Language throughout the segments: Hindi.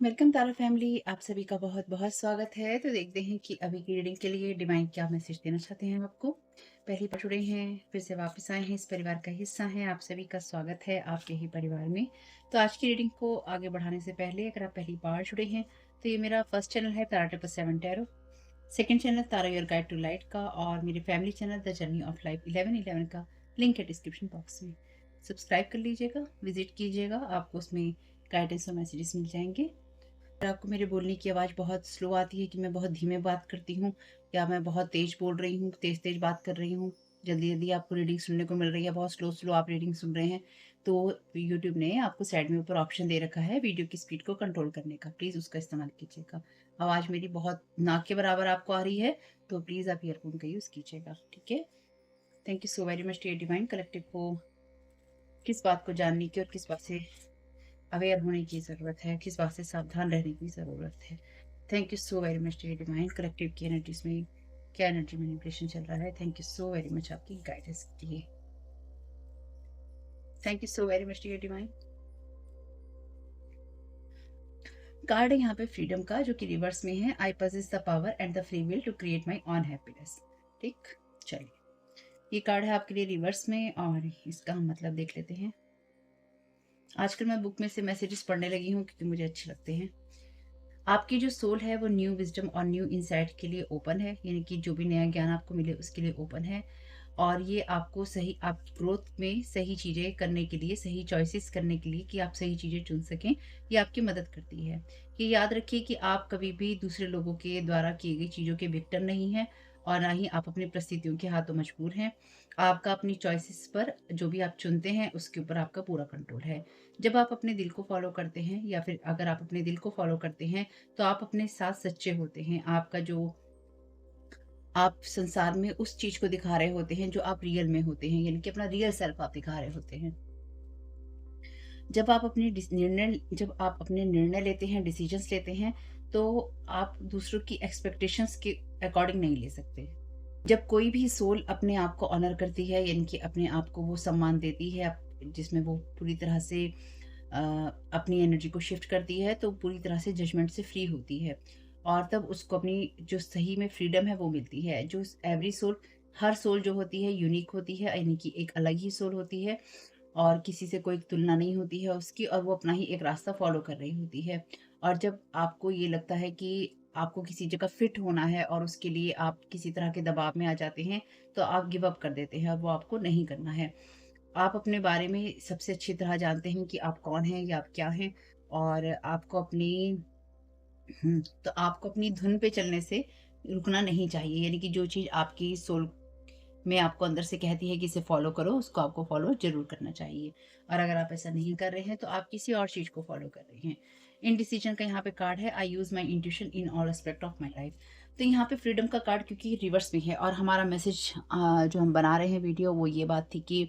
वेलकम तारा फैमिली, आप सभी का बहुत बहुत स्वागत है। तो देखते हैं कि अभी की रीडिंग के लिए डिवाइन क्या मैसेज देना चाहते हैं आपको। पहली बार जुड़े हैं, फिर से वापस आए हैं, इस परिवार का हिस्सा हैं, आप सभी का स्वागत है आपके ही परिवार में। तो आज की रीडिंग को आगे बढ़ाने से पहले अगर आप पहली बार जुड़े हैं तो ये मेरा फर्स्ट चैनल है तारा टिप्पा 7 tarot, second channel Tara your guide to light का, और मेरे family channel the journey of life 1111 का लिंक है डिस्क्रिप्शन बॉक्स में। सब्सक्राइब कर लीजिएगा, विजिट कीजिएगा, आपको उसमें गाइडेंस और मैसेजेस मिल जाएंगे। अगर आपको मेरे बोलने की आवाज़ बहुत स्लो आती है कि मैं बहुत धीमे बात करती हूँ या मैं बहुत तेज़ बोल रही हूँ, तेज़-तेज़ बात कर रही हूँ, जल्दी-जल्दी आपको रीडिंग सुनने को मिल रही है, बहुत स्लो-स्लो आप रीडिंग सुन रहे हैं, तो यूट्यूब ने आपको साइड में ऊपर ऑप्शन दे रखा है वीडियो की स्पीड को कंट्रोल करने का, प्लीज़ उसका इस्तेमाल कीजिएगा। आवाज़ मेरी बहुत नाक के बराबर आपको आ रही है, तो प्लीज़ आप ईयरफ़ोन का यूज़ कीजिएगा, ठीक है? Thank you so very much dear divine collective को किस बात को जानने की और किस बात से अवेयर होने की ज़रूरत है, किस बात से सावधान रहने की ज़रूरत है। Thank you so very much dear divine collective की एनर्जीज़ में क्या एनर्जी मैनिपुलेशन चल रहा है। Thank you so very much आपकी गाइडेंस के लिए। Thank you so very much dear divine. Card है यहाँ पे फ्रीडम का, जो कि रिवर्स में है। I possess the power and the free will to create my own happiness. ठीक, चलिए, ये कार्ड है आपके लिए रिवर्स में और इसका हम मतलब देख लेते हैं। आजकल मैं बुक में से मैसेजेस पढ़ने लगी हूँ क्योंकि मुझे अच्छे लगते हैं। आपकी जो सोल है वो न्यू विज़डम और न्यू इनसाइट के लिए ओपन है, यानी कि जो भी नया ज्ञान आपको मिले उसके लिए ओपन है। और ये आपको सही आप ग्रोथ में सही चीज़ें करने के लिए, सही चॉइसेस करने के लिए कि आप सही चीज़ें चुन सकें, ये आपकी मदद करती है। ये याद रखिए कि आप कभी भी दूसरे लोगों के द्वारा की गई चीज़ों के विक्टिम नहीं हैं और ना ही आप अपनी परिस्थितियों के हाथों मजबूर हैं। आपका अपनी चॉइसेस पर, जो भी आप चुनते हैं उसके ऊपर आपका पूरा कंट्रोल है। जब आप अपने दिल को फॉलो करते हैं या फिर अगर आप अपने दिल को फॉलो करते हैं तो आप अपने साथ सच्चे होते हैं। आपका जो आप संसार में उस चीज़ को दिखा रहे होते हैं जो आप रियल में होते हैं, यानी कि अपना रियल सेल्फ आप दिखा रहे होते हैं। जब आप अपने निर्णय लेते हैं, डिसीजंस लेते हैं, तो आप दूसरों की एक्सपेक्टेशंस के अकॉर्डिंग नहीं ले सकते। जब कोई भी सोल अपने आप को ऑनर करती है, यानी कि अपने आप को वो सम्मान देती है, जिसमें वो पूरी तरह से अ, अपनी एनर्जी को शिफ्ट करती है, तो पूरी तरह से जजमेंट से फ्री होती है और तब उसको अपनी जो सही में फ्रीडम है वो मिलती है। जो एवरी सोल, हर सोल जो होती है यूनिक होती है, यानी कि एक अलग ही सोल होती है और किसी से कोई तुलना नहीं होती है उसकी, और वो अपना ही एक रास्ता फॉलो कर रही होती है। और जब आपको ये लगता है कि आपको किसी जगह फिट होना है और उसके लिए आप किसी तरह के दबाव में आ जाते हैं, तो आप गिव अप कर देते हैं और वो आपको नहीं करना है। आप अपने बारे में सबसे अच्छी तरह जानते हैं कि आप कौन हैं या आप क्या हैं, और तो आपको अपनी धुन पे चलने से रुकना नहीं चाहिए, यानी कि जो चीज़ आपकी सोल में आपको अंदर से कहती है कि इसे फॉलो करो, उसको आपको फॉलो ज़रूर करना चाहिए। और अगर आप ऐसा नहीं कर रहे हैं, तो आप किसी और चीज़ को फॉलो कर रहे हैं। इंडिसीजन का यहाँ पे कार्ड है, I use my intuition in all aspect of my life. तो यहाँ पे फ्रीडम का कार्ड क्योंकि रिवर्स में है और हमारा मैसेज जो हम बना रहे हैं वीडियो, वो ये बात थी कि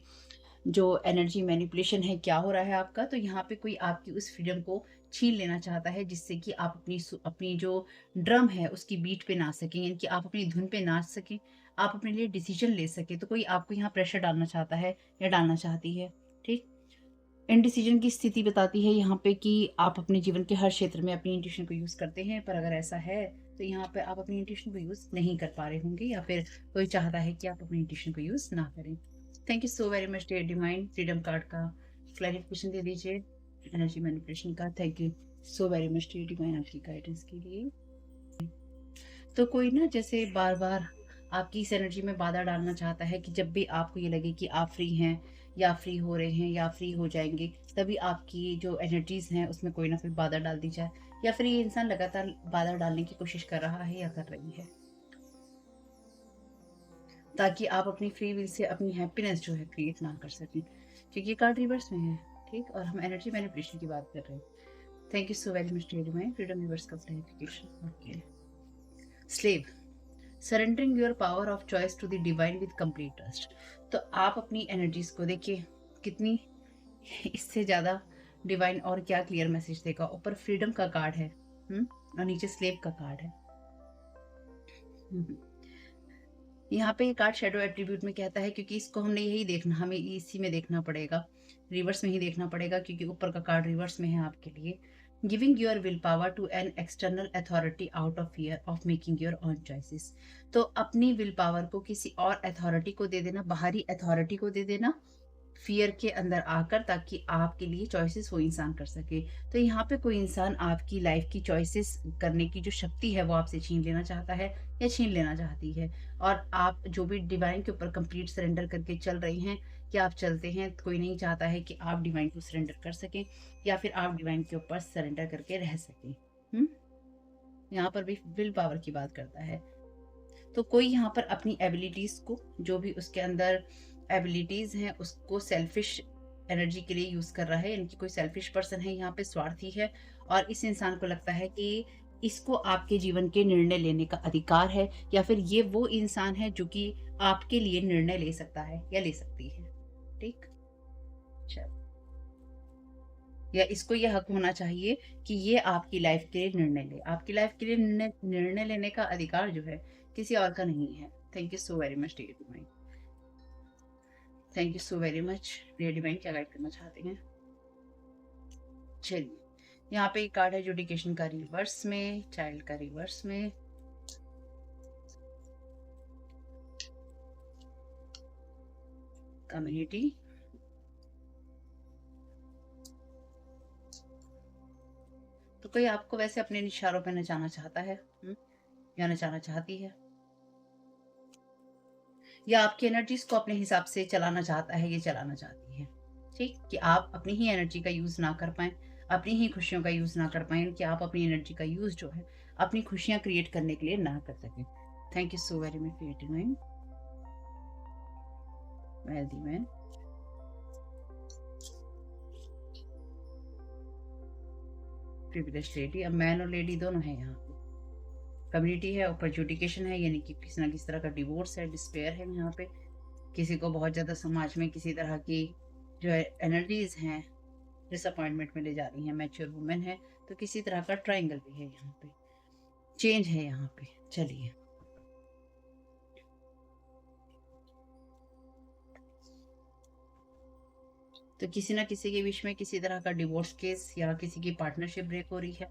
जो एनर्जी मैनिपुलेशन है, क्या हो रहा है आपका। तो यहाँ पे कोई आपकी उस फ्रीडम को छीन लेना चाहता है, जिससे कि आप अपनी जो ड्रम है उसकी बीट पे नाच सकें, यानी कि आप अपनी धुन पे नाच सकें, आप अपने लिए डिसीजन ले सकें। तो कोई आपको यहाँ प्रेशर डालना चाहता है या डालना चाहती है, ठीक। इनडिसीजन की स्थिति बताती है यहाँ पे कि आप अपने जीवन के हर क्षेत्र में अपनी इंट्यूशन को यूज़ करते हैं, पर अगर ऐसा है तो यहाँ पे आप अपनी इंट्यूशन को यूज़ नहीं कर पा रहे होंगे, या फिर कोई चाहता है कि आप अपनी इंट्यूशन को यूज़ ना करें। Thank you so very much dear divine, freedom card का क्लैरिफिकेशन दे दीजिए एनर्जी मैनिपुलेशन का। Thank you so very much dear divine आपकी गाइडेंस के लिए। तो कोई ना जैसे बार बार आपकी इस एनर्जी में बाधा डालना चाहता है कि जब भी आपको ये लगे कि आप फ्री हैं या फ्री हो रहे हैं या फ्री हो जाएंगे, तभी आपकी जो एनर्जीज हैं उसमें कोई ना कोई बाधा डाल दी जाए, या फिर ये इंसान लगातार बाधा डालने की कोशिश कर रहा है या कर रही है, ताकि आप अपनी फ्री विल से अपनी हैप्पीनेस जो है क्रिएट ना कर सकें, क्योंकि ये कार्ड रिवर्स में है, ठीक। और हम एनर्जी मैनिपुलेशन की बात कर रहे हैं। Thank you so very much dear divine, freedom reverse का clarification. Okay, slave, surrendering your power of choice to the divine with complete trust. तो आप अपनी एनर्जीज को देखिए कितनी, इससे ज़्यादा डिवाइन और क्या क्लियर मैसेज देगा। ऊपर फ्रीडम का कार्ड है, और नीचे स्लेव का कार्ड है। हम्म। यहाँ पे ये कार्ड शेडो एट्रीब्यूट में कहता है, क्योंकि इसको हमने यही देखना, हमें इसी में देखना पड़ेगा, रिवर्स में ही देखना पड़ेगा, क्योंकि ऊपर का कार्ड रिवर्स में है आपके लिए। Giving your will power to an external authority out of fear of making your own choices. तो अपनी विल पावर को किसी और अथॉरिटी को दे देना, बाहरी अथॉरिटी को दे देना, फियर के अंदर आकर, ताकि आपके लिए चॉइसेस वो इंसान कर सके। तो यहाँ पे कोई इंसान आपकी लाइफ की चॉइसेस करने की जो शक्ति है वो आपसे छीन लेना चाहता है या छीन लेना चाहती है। और आप जो भी डिवाइन के ऊपर कंप्लीट सरेंडर करके चल रहे हैं, कि आप चलते हैं, कोई नहीं चाहता है कि आप डिवाइन को सरेंडर कर सकें या फिर आप डिवाइन के ऊपर सरेंडर करके रह सकें। यहाँ पर भी विल पावर की बात करता है। तो कोई यहाँ पर अपनी एबिलिटीज को, जो भी उसके अंदर एबिलिटीज हैं, उसको सेल्फिश एनर्जी के लिए यूज कर रहा है, यानी कि कोई सेल्फिश पर्सन है यहाँ पे, स्वार्थी है। और इस इंसान को लगता है कि इसको आपके जीवन के निर्णय लेने का अधिकार है, या फिर ये वो इंसान है जो कि आपके लिए निर्णय ले सकता है या ले सकती है। ठीक, चलो, या इसको ये हक होना चाहिए कि ये आपकी लाइफ के लिए निर्णय ले। आपकी लाइफ के लिए निर्णय लेने का अधिकार जो है किसी और का नहीं है। Thank you so very much dear divine. Thank you so very much dear divine. क्या गाइड करना चाहते हैं? चलिए, यहाँ पे एक कार्ड है एजुकेशन का रिवर्स में, चाइल्ड का रिवर्स में, कम्युनिटी, तो कोई आपको वैसे अपने इशारों पे नचाना चाहता है या नचाना चाहती है, या आपकी एनर्जीज को अपने हिसाब से चलाना चाहता है, ये चलाना चाहती है। ठीक, कि आप अपनी ही एनर्जी का यूज ना कर पाए, अपनी ही खुशियों का यूज ना कर पाए, कि आप अपनी एनर्जी का यूज जो है अपनी खुशियां क्रिएट करने के लिए ना कर सकें। Thank you so very much for your divine. Well man, privilege lady, अब मैन और लेडी दोनों है यहाँ पे। कम्युनिटी है, ऊपर एजुकेशन है, यानी कि किसी ना किसी तरह का डिवोर्स है, डिस्पेयर है यहाँ पे। किसी को बहुत ज़्यादा समाज में किसी तरह की जो है एनर्जीज हैं डिसअपॉइंटमेंट में ले जा रही हैं। मैच्योर वुमेन है, तो किसी तरह का ट्रायंगल भी है यहाँ पे, चेंज है यहाँ पे। चलिए, तो किसी ना किसी के बीच में किसी तरह का डिवोर्स केस, या किसी की पार्टनरशिप ब्रेक हो रही है,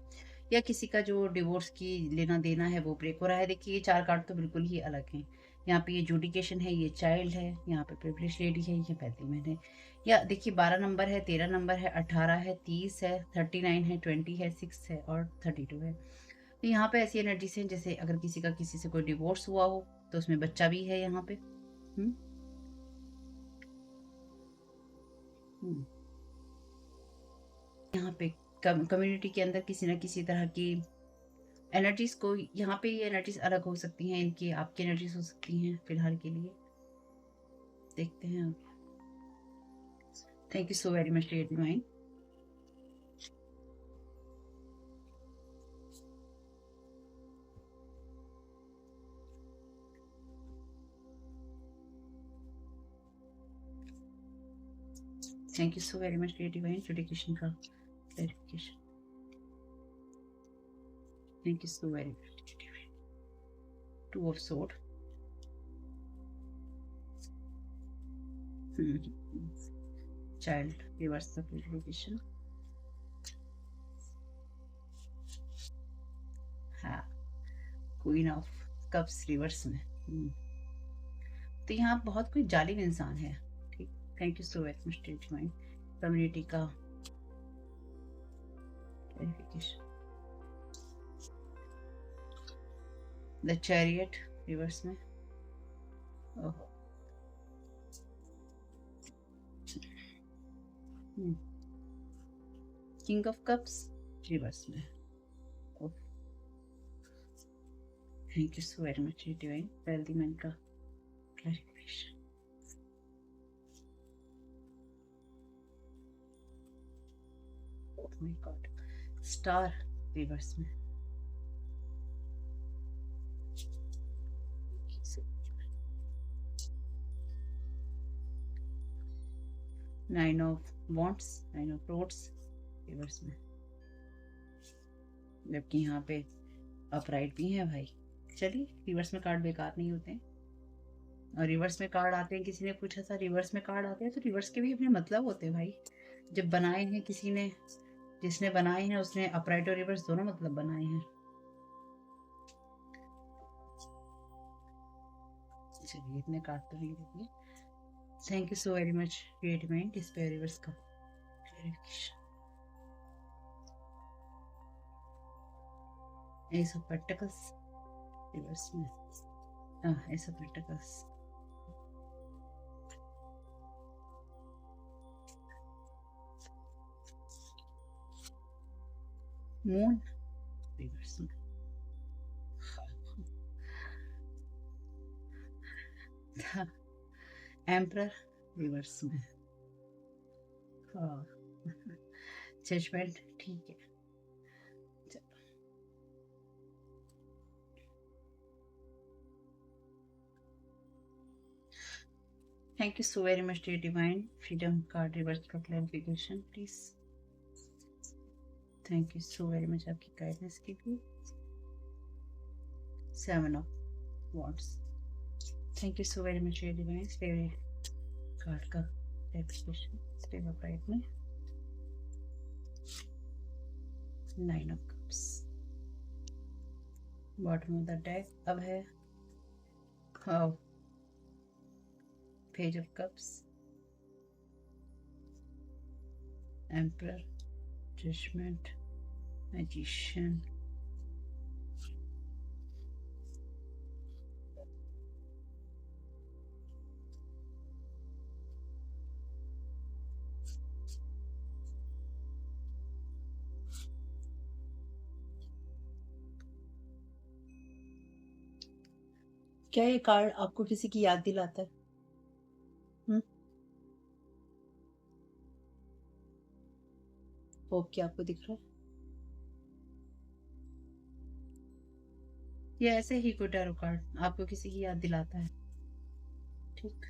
या किसी का जो डिवोर्स की लेना देना है वो ब्रेक हो रहा है। देखिए, ये चार कार्ड तो बिल्कुल ही अलग हैं। यहाँ पे ये जुडिकेशन है, ये चाइल्ड है, यहाँ पे प्रिविलेज लेडी है, ये पैती मैन है। या देखिए, 12 नंबर है, 13 नंबर है, 18 है, 30 है, 39 है, 20 है, 6 है और 32 है। तो यहाँ पे ऐसी एनर्जीज हैं जैसे अगर किसी का किसी से कोई डिवोर्स हुआ हो, तो उसमें बच्चा भी है यहाँ पे। हम्म हम्म यहाँ पे कम्युनिटी के अंदर किसी ना किसी तरह की एनर्जीज को, यहाँ पे ये एनर्जीज अलग हो सकती हैं, इनकी आपकी एनर्जीज हो सकती हैं। फिलहाल के लिए देखते हैं आप। Thank you so very much dear divine. Thank you so very much dear divine education का clarification. Thank you so very much divine. 2 of sword, child reverse the clarification. हाँ, क्वीन ऑफ कप्स रिवर्स में। तो यहाँ बहुत कोई जालिम इंसान है। ठीक, thank you so very much dear divine. Community का क्लैरिफिकेशन। द चैरियट रिवर्स में। ओहो, किंग ऑफ कप्स रिवर्स में। Thank you so very much divine. Wealthy man का clarification. Oh my God, star reverse में। Nine of wants, nine of rods reverse में, जबकि यहाँ पे अपराइट भी है भाई। चलिए, रिवर्स में कार्ड बेकार नहीं होते हैं, और रिवर्स में कार्ड आते हैं, किसी ने पूछा था रिवर्स में कार्ड आते हैं, तो रिवर्स के भी अपने मतलब होते हैं भाई। जब बनाए हैं किसी ने, जिसने बनाए हैं उसने अपराइट और रिवर्स दोनों मतलब बनाए हैं। चलिए इतने कार्ड तो नहीं देखिए। Thank you so very much creative mind despair reverse का clarification. Ace of pentacles reverse में, ace of pentacles, moon reverse में, एम्परर रिवर्स में, जजमेंट। ठीक है, thank you so very much dear divine. Freedom card reverse का clarification please. Thank you so very much आपकी गाइडेंस के लिए। 7 of wands. Thank you so very much dear divine. Favourite card का एक्सप्रेशन स्टेप ऑफ राइट में 9 of cups. Bottom of the deck अब है page of cups, emperor, judgement, magician. क्या ये कार्ड आपको किसी की याद दिलाता है? होप क्या आपको दिख रहा है? ये ऐसे ही कोई टैरो कार्ड आपको किसी की याद दिलाता है। ठीक,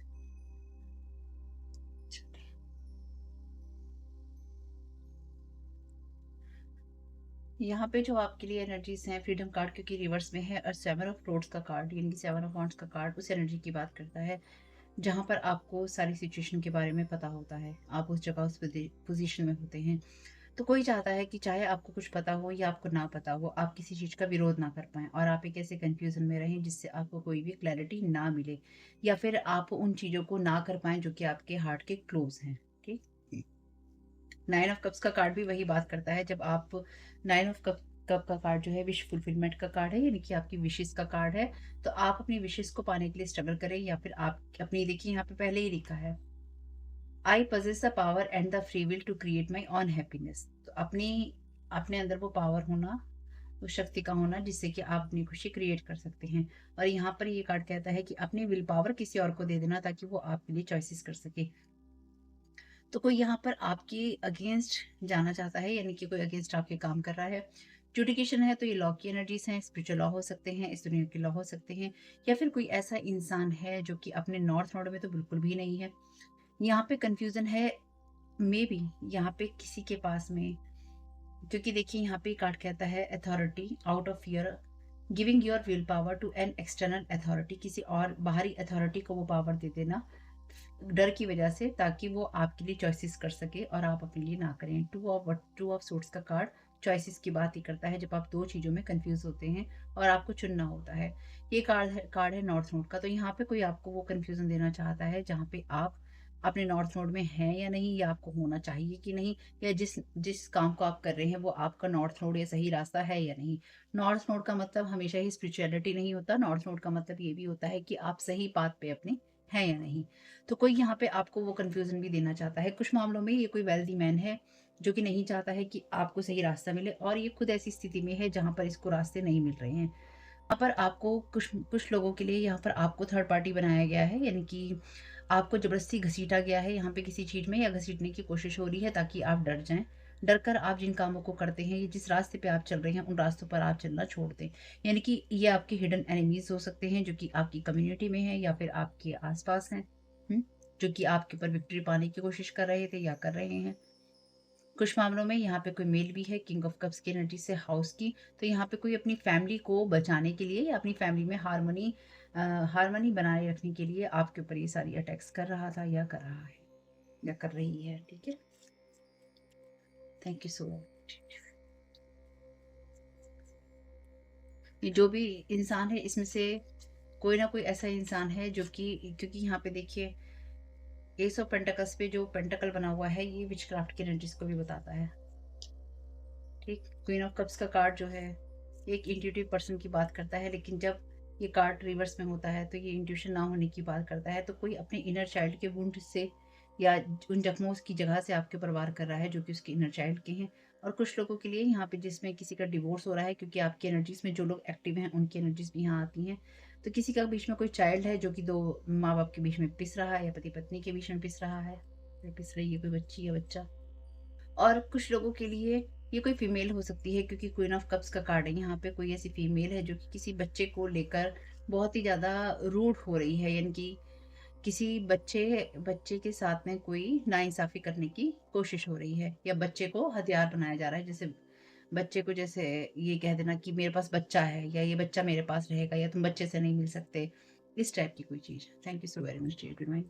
यहाँ पे जो आपके लिए एनर्जीज हैं, फ्रीडम कार्ड क्योंकि रिवर्स में है और 7 ऑफ रोड्स का कार्ड यानी कि 7 ऑफ वॉन्ड्स का कार्ड उस एनर्जी की बात करता है जहाँ पर आपको सारी सिचुएशन के बारे में पता होता है, आप उस जगह उस पोजीशन में होते हैं। तो कोई चाहता है कि चाहे आपको कुछ पता हो या आपको ना पता हो, आप किसी चीज़ का विरोध ना कर पाएँ और आप एक ऐसे कन्फ्यूज़न में रहें जिससे आपको कोई भी क्लैरिटी ना मिले या फिर आप उन चीज़ों को ना कर पाएँ जो कि आपके हार्ट के क्लोज़ हैं। ठीक? 9 ऑफ कप्स का कार्ड भी वही बात करता है। जब आप 9 ऑफ कप का कार्ड जो है विश फुलफिलमेंट का कार्ड है यानी कि आपकी विशेस का कार्ड है। तो आप अपनी विशेस को पाने के लिए स्ट्रगल करें या फिर आप अपनी, देखिए यहाँ पे पहले ही लिखा है I possess the power and the free will to create my own happiness. तो अपनी अपने अंदर वो पावर होना, उस शक्ति का होना जिससे कि आप अपनी खुशी क्रिएट कर सकते हैं। और यहाँ पर ये कार्ड कहता है कि अपनी विल पावर किसी और को दे देना ताकि वो आपके लिए चॉइसेस कर सके। तो कोई यहाँ पर आपके अगेंस्ट जाना चाहता है यानी कि कोई अगेंस्ट आपके काम कर रहा है। जुडिकेशन है तो ये लॉ की एनर्जीज हैं, स्पिरिचुअल लॉ हो सकते हैं, इस दुनिया के लॉ हो सकते हैं, या फिर कोई ऐसा इंसान है जो कि अपने नॉर्थ नोड में तो बिल्कुल भी नहीं है। यहाँ पे कंफ्यूजन है मे बी यहाँ पे किसी के पास में, क्योंकि देखिए यहाँ पे कार्ड कहता है authority out of fear giving your will power to an external authority. किसी और बाहरी अथॉरिटी को वो पावर दे देना डर की वजह से ताकि वो आपके लिए चॉइसेस कर सके और आप अपने लिए ना करें। टू ऑफ सूट्स का कार्ड चॉइसेस की बात ही करता है जब आप दो चीज़ों में कंफ्यूज होते हैं और आपको चुनना होता है। ये कार्ड है नॉर्थ नोड का। तो यहाँ पे कोई आपको वो कंफ्यूजन देना चाहता है जहाँ पे आप अपने नॉर्थ नोड में हैं या नहीं, या आपको होना चाहिए कि नहीं, या जिस जिस काम को आप कर रहे हैं वो आपका नॉर्थ नोड या सही रास्ता है या नहीं। नॉर्थ नोड का मतलब हमेशा ही स्पिरिचुअलिटी नहीं होता। नॉर्थ नोड का मतलब ये भी होता है कि आप सही पाथ पे अपने हैं या नहीं। तो कोई यहाँ पे आपको वो कन्फ्यूज़न भी देना चाहता है। कुछ मामलों में ये कोई वेल्दी मैन है जो कि नहीं चाहता है कि आपको सही रास्ता मिले और ये खुद ऐसी स्थिति में है जहाँ पर इसको रास्ते नहीं मिल रहे हैं। यहाँ पर आपको कुछ कुछ लोगों के लिए यहाँ पर आपको थर्ड पार्टी बनाया गया है यानी कि आपको ज़बरदस्ती घसीटा गया है यहाँ पे किसी चीज़ में, या घसीटने की कोशिश हो रही है ताकि आप डर जाएँ। डर कर आप जिन कामों को करते हैं या जिस रास्ते पे आप चल रहे हैं उन रास्तों पर आप चलना छोड़ दें। यानी कि ये आपके हिडन एनिमीज़ हो सकते हैं जो कि आपकी कम्युनिटी में हैं या फिर आपके आस-पास हैं। हुँ? जो कि आपके ऊपर विक्ट्री पाने की कोशिश कर रहे थे या कर रहे हैं। कुछ मामलों में यहाँ पे कोई मेल भी है किंग ऑफ कप्स की एनर्जी से हाउस की। तो यहाँ पे कोई अपनी फैमिली को बचाने के लिए या अपनी फैमिली में हार्मनी बनाए रखने के लिए आपके ऊपर ये सारी अटैक्स कर रहा था या कर रहा है या कर रही है। ठीक है, थैंक यू सो मच। ये जो भी इंसान है इसमें से कोई ना कोई ऐसा इंसान है जो कि, क्योंकि यहाँ पे देखिए एस ऑफ पेंटाकल्स पे जो पेंटाकल बना हुआ है ये विचक्राफ्ट की एनर्जीज को भी बताता है। ठीक, क्वीन ऑफ कप्स का कार्ड जो है एक इंट्यूटिव पर्सन की बात करता है, लेकिन जब ये कार्ड रिवर्स में होता है तो ये इंट्यूशन ना होने की बात करता है। तो कोई अपने इनर चाइल्ड के वुंड से या उन जख्मों की जगह से आपके ऊपर वार कर रहा है जो कि उसके इनर चाइल्ड के हैं। और कुछ लोगों के लिए यहाँ पे जिसमें किसी का डिवोर्स हो रहा है, क्योंकि आपकी एनर्जीज में जो लोग एक्टिव हैं उनकी एनर्जीज भी यहाँ आती हैं। तो किसी का बीच में कोई चाइल्ड है जो कि दो माँ बाप के बीच में पिस रहा है, या पति पत्नी के बीच में पिस रहा है, या पिस रही है कोई बच्ची या बच्चा। और कुछ लोगों के लिए ये कोई फीमेल हो सकती है, क्योंकि क्वीन ऑफ कप्स का कार्ड है यहाँ पे। कोई ऐसी फीमेल है जो कि किसी बच्चे को लेकर बहुत ही ज़्यादा रूड हो रही है, यानी कि किसी बच्चे बच्चे के साथ में कोई नाइंसाफ़ी करने की कोशिश हो रही है, या बच्चे को हथियार बनाया जा रहा है। जैसे बच्चे को जैसे ये कह देना कि मेरे पास बच्चा है, या ये बच्चा मेरे पास रहेगा, या तुम बच्चे से नहीं मिल सकते, इस टाइप की कोई चीज़। Thank you so very much dear good mind.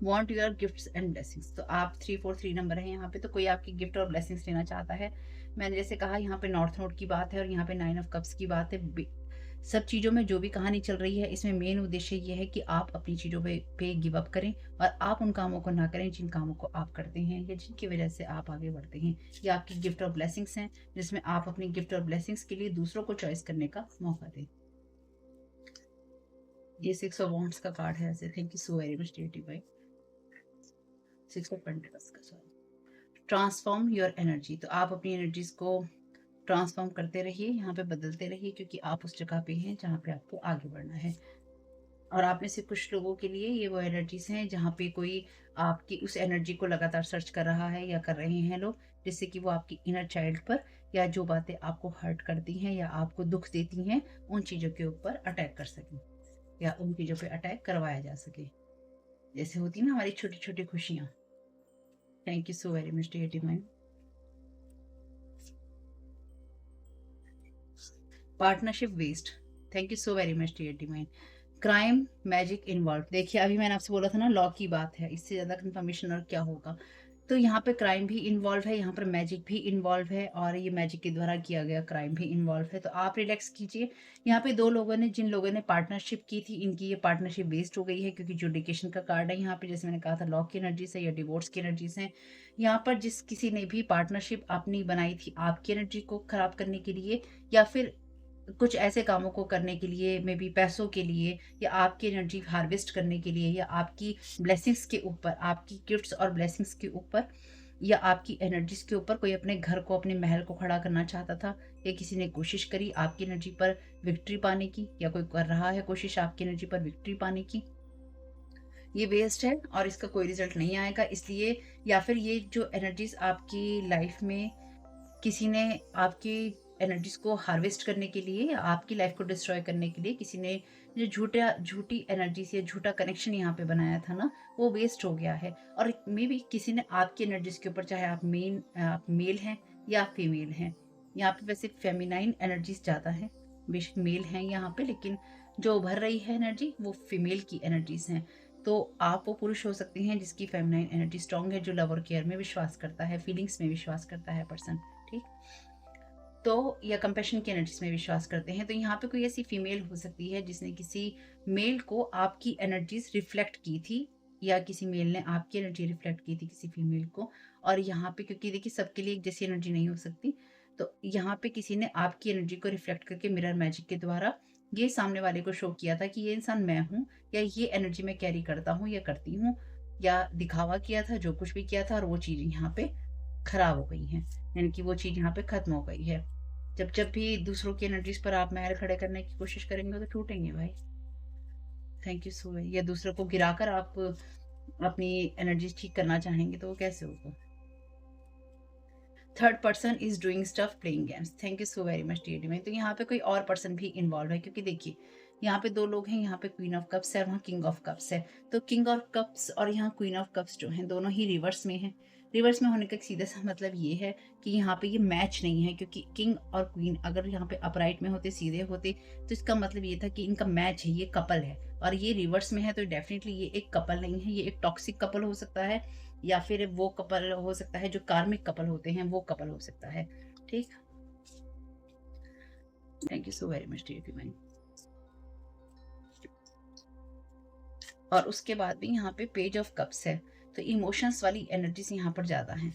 Want your gifts and blessings, तो आप 343 नंबर है यहाँ पे, तो कोई आपकी गिफ्ट और ब्लेसिंग्स लेना चाहता है। मैंने जैसे कहा यहाँ पे नॉर्थ नोड की बात है, और यहाँ पे 9 ऑफ कप्स की बात है। सब चीज़ों में जो भी कहानी चल रही है इसमें मेन उद्देश्य ये है कि आप अपनी चीज़ों पे गिव अप करें, और आप उन कामों को ना करें जिन कामों को आप करते हैं या जिनकी वजह से आप आगे बढ़ते हैं। ये आपकी गिफ्ट और ब्लेसिंग्स हैं, जिसमें आप अपनी गिफ्ट और ब्लेसिंग्स के लिए दूसरों को चॉइस करने का मौका दें। ये 6 ऑफ वॉन्ड्स का कार्ड है ऐसे। Thank you so very much dear भाई। 6 ऑफ पेंटिकल्स का, सॉरी। ट्रांसफॉर्म योर एनर्जी, तो आप अपनी एनर्जीज को ट्रांसफॉर्म करते रहिए, यहाँ पे बदलते रहिए, क्योंकि आप उस जगह पे हैं जहाँ पे आपको आगे बढ़ना है। और आप में से कुछ लोगों के लिए ये वो एनर्जीज हैं जहाँ पे कोई आपकी उस एनर्जी को लगातार सर्च कर रहा है या कर रहे हैं लोग, जिससे कि वो आपकी इनर चाइल्ड पर, या जो बातें आपको हर्ट करती हैं या आपको दुख देती हैं, उन चीज़ों के ऊपर अटैक कर सकें, या उन चीज़ों पे अटैक करवाया जा सके। जैसे होती ना हमारी छोटी छोटी खुशियाँ। Thank you so very much dear divine. Partnership waste, thank you so very much dear divine. Crime magic involve, देखिए अभी मैंने आपसे बोला था ना लॉ की बात है, इससे ज़्यादा कंफर्मेशन और क्या होगा। तो यहाँ पे क्राइम भी इन्वॉल्व है, यहाँ पर मैजिक भी इन्वॉल्व है, और ये मैजिक के द्वारा किया गया क्राइम भी इन्वॉल्व है। तो आप रिलैक्स कीजिए। यहाँ पे दो लोगों ने, जिन लोगों ने पार्टनरशिप की थी, इनकी ये पार्टनरशिप वेस्ट हो गई है, क्योंकि जुडिकेशन का कार्ड है यहाँ पे। जैसे मैंने कहा था लॉ की एनर्जी से या डिवोर्स की एनर्जी से, यहाँ पर जिस किसी ने भी पार्टनरशिप अपनी बनाई थी आपकी एनर्जी को खराब करने के लिए, या फिर कुछ ऐसे कामों को करने के लिए, मे बी पैसों के लिए, या आपकी एनर्जी हार्वेस्ट करने के लिए, या आपकी ब्लेसिंग्स के ऊपर, आपकी गिफ्ट्स और ब्लेसिंग्स के ऊपर, या आपकी एनर्जीज के ऊपर कोई अपने घर को, अपने महल को खड़ा करना चाहता था, या किसी ने कोशिश करी आपकी एनर्जी पर विक्ट्री पाने की, या कोई कर रहा है कोशिश आपकी एनर्जी पर विक्ट्री पाने की। ये वेस्ट है और इसका कोई रिजल्ट नहीं आएगा, इसलिए, या फिर ये जो एनर्जीज आपकी लाइफ में किसी ने आपकी एनर्जीज को हार्वेस्ट करने के लिए या आपकी लाइफ को डिस्ट्रॉय करने के लिए किसी ने जो झूठी एनर्जी से झूठा कनेक्शन यहाँ पे बनाया था ना, वो वेस्ट हो गया है। और मे बी किसी ने आपकी एनर्जीज के ऊपर, चाहे आप मेल हैं या फीमेल हैं, यहाँ पे वैसे फेमिनाइन एनर्जीज ज़्यादा हैं, बेशक मेल हैं यहाँ पे, लेकिन जो उभर रही है एनर्जी वो फीमेल की एनर्जीज हैं। तो आप वो पुरुष हो सकते हैं जिसकी फेमिनाइन एनर्जी स्ट्रांग है, जो लव और केयर में विश्वास करता है, फीलिंग्स में विश्वास करता है पर्सन, ठीक। तो या कंपैशन की एनर्जीज में विश्वास करते हैं। तो यहाँ पे कोई ऐसी फीमेल हो सकती है जिसने किसी मेल को आपकी एनर्जीज रिफ्लेक्ट की थी, या किसी मेल ने आपकी एनर्जी रिफ्लेक्ट की थी किसी फीमेल को। और यहाँ पे क्योंकि देखिए सबके लिए एक जैसी एनर्जी नहीं हो सकती, तो यहाँ पे किसी ने आपकी एनर्जी को रिफ्लेक्ट करके मिरर मैजिक के द्वारा ये सामने वाले को शो किया था कि ये इंसान मैं हूँ, या ये एनर्जी मैं कैरी करता हूँ या करती हूँ, या दिखावा किया था, जो कुछ भी किया था, और वो चीज़ यहाँ पे खराब हो गई है, यानी कि वो चीज़ यहाँ पे खत्म हो गई है। जब जब भी दूसरों की एनर्जीज पर आप महल खड़े करने की कोशिश करेंगे तो टूटेंगे भाई। Thank you so much. या दूसरों को गिराकर आप अपनी एनर्जीज ठीक करना चाहेंगे तो वो कैसे होगा। Third person is doing stuff playing games, thank you so very much dear divine. तो यहाँ पे कोई और पर्सन भी इन्वॉल्व है, क्योंकि देखिए यहाँ पे दो लोग हैं, यहाँ पे क्वीन ऑफ कप्स है, वहाँ किंग ऑफ कप्स है। तो किंग ऑफ कप्स और यहाँ क्वीन ऑफ कप्स जो हैं दोनों ही रिवर्स में हैं। रिवर्स में होने का एक सीधा सा मतलब ये है कि यहाँ पे ये मैच नहीं है, क्योंकि किंग और क्वीन अगर यहाँ पे अपराइट में होते, सीधे होते, तो इसका मतलब ये था कि इनका मैच है, ये कपल है। और ये रिवर्स में है तो डेफिनेटली ये एक कपल नहीं है, ये एक टॉक्सिक कपल हो सकता है, या फिर वो कपल हो सकता है जो कार्मिक कपल होते हैं, वो कपल हो सकता है। ठीक, thank you so very much dear divine. और उसके बाद भी यहाँ पे पेज ऑफ कप्स है, तो इमोशंस वाली एनर्जीज यहाँ पर ज्यादा हैं।